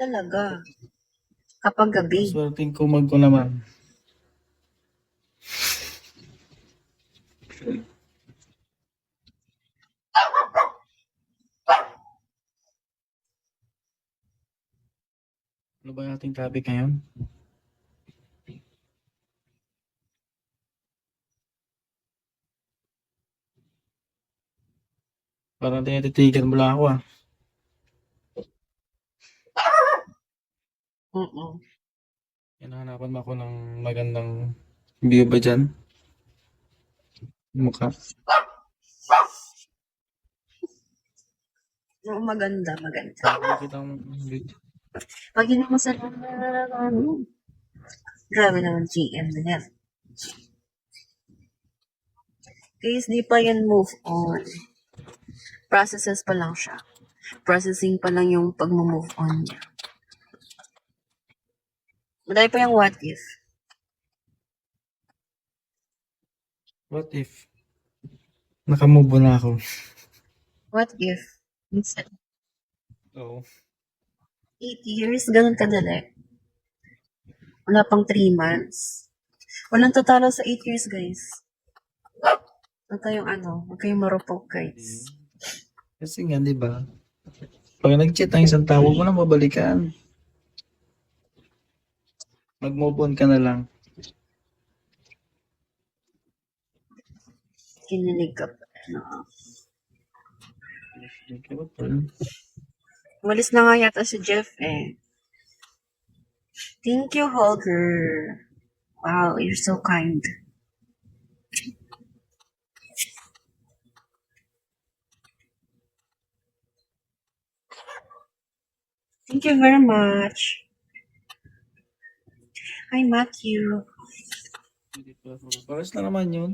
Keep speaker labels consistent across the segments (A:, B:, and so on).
A: Talaga. Kapag gabi.
B: Swerteng kumag ko naman. Ano ba yung ating topic ngayon? Parang tinititigan mo lang ako ah. Hinahanapan mo ako ng magandang view ba dyan? Mukha.
A: Oo, maganda, maganda.
B: Nakikita mo video.
A: Pag yun mo sa ano, grabe naman GM na yan. Guys, di pa yan move on. Processes pa lang siya. Processing pa lang yung pag-move on niya. Madami pa yung what if.
B: What if? Nakamove na ako.
A: What if? Minsan,
B: Oo.
A: 8 years, ganun kadali. Wala pang 3 months. Walang tatalo sa 8 years, guys. Huwag kayong marupok, guys.
B: Kasi nga, di ba? Pag nag-chat ang isang tao, mo na mabalikan. Mag-move on ka na lang.
A: Kinilig ka pa. No. Walis na nga yata si Jeff eh. Thank you, Holger. Wow, you're so kind. Thank you very much. Hi, Matthew.
B: Paras na naman yun.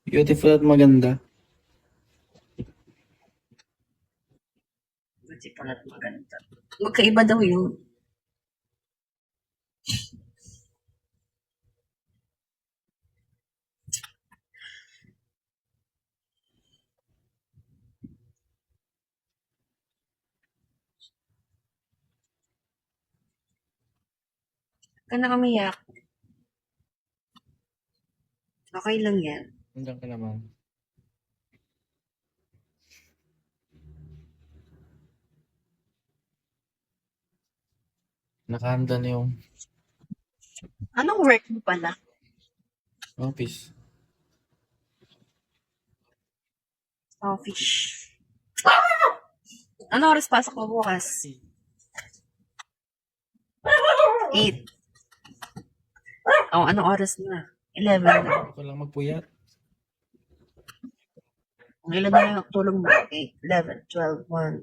B: Beautiful at maganda.
A: Beautiful at maganda. Magkaiba daw yun. Ka na kamiyak. Okay lang yan.
B: Nandiyan ka naman. Nakahanda na yung
A: Anong work mo pala?
B: office.
A: Office. Ano oras pasok mo bukas? 8. Oh, anong oras na? 11 na.
B: Ako lang magpuyat.
A: Ang ilan na lang tulog mo? 8, 11, 12, 1,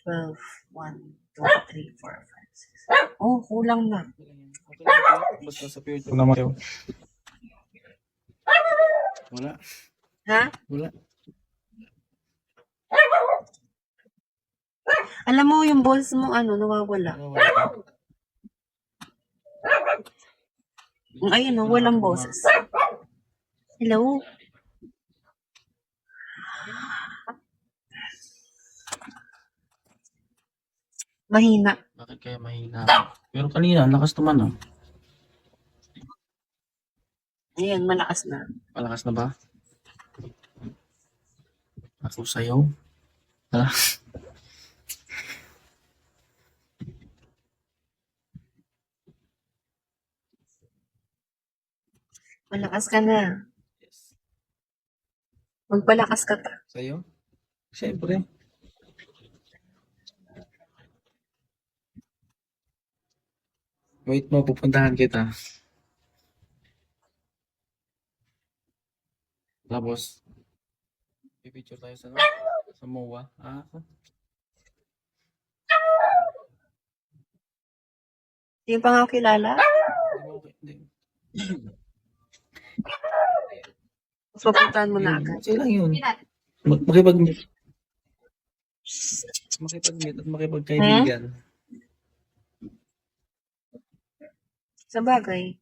A: 12, 1, 2, 3, 4, 5, 6. Oh, kulang na.
B: Okay lang magpuyat. Basta sa future naman yun. Wala.
A: Ha?
B: Wala.
A: Alam mo, yung balls mo, nawawala.
B: Wala.
A: Ayun, walang boses. Hello? Mahina.
B: Bakit kaya mahina? Pero kanina, lakas naman ah.
A: Ayan, malakas na.
B: Malakas na ba? Ako sa'yo? Ha?
A: Malakas ka na.
B: Yes.
A: Magpalakas ka pa.
B: Sa'yo? Siyempre. Wait mo, pupuntahan kita. Tapos, pipicture tayo sa MOA. Ah,
A: Hindi pa nga ako kilala.
B: hindi mo okay. Hindi.
A: Mas papuntahan mo na agad.
B: Okay lang yun. Makipag-meet. Makipag-meet at makipagkaibigan.
A: Sa bagay.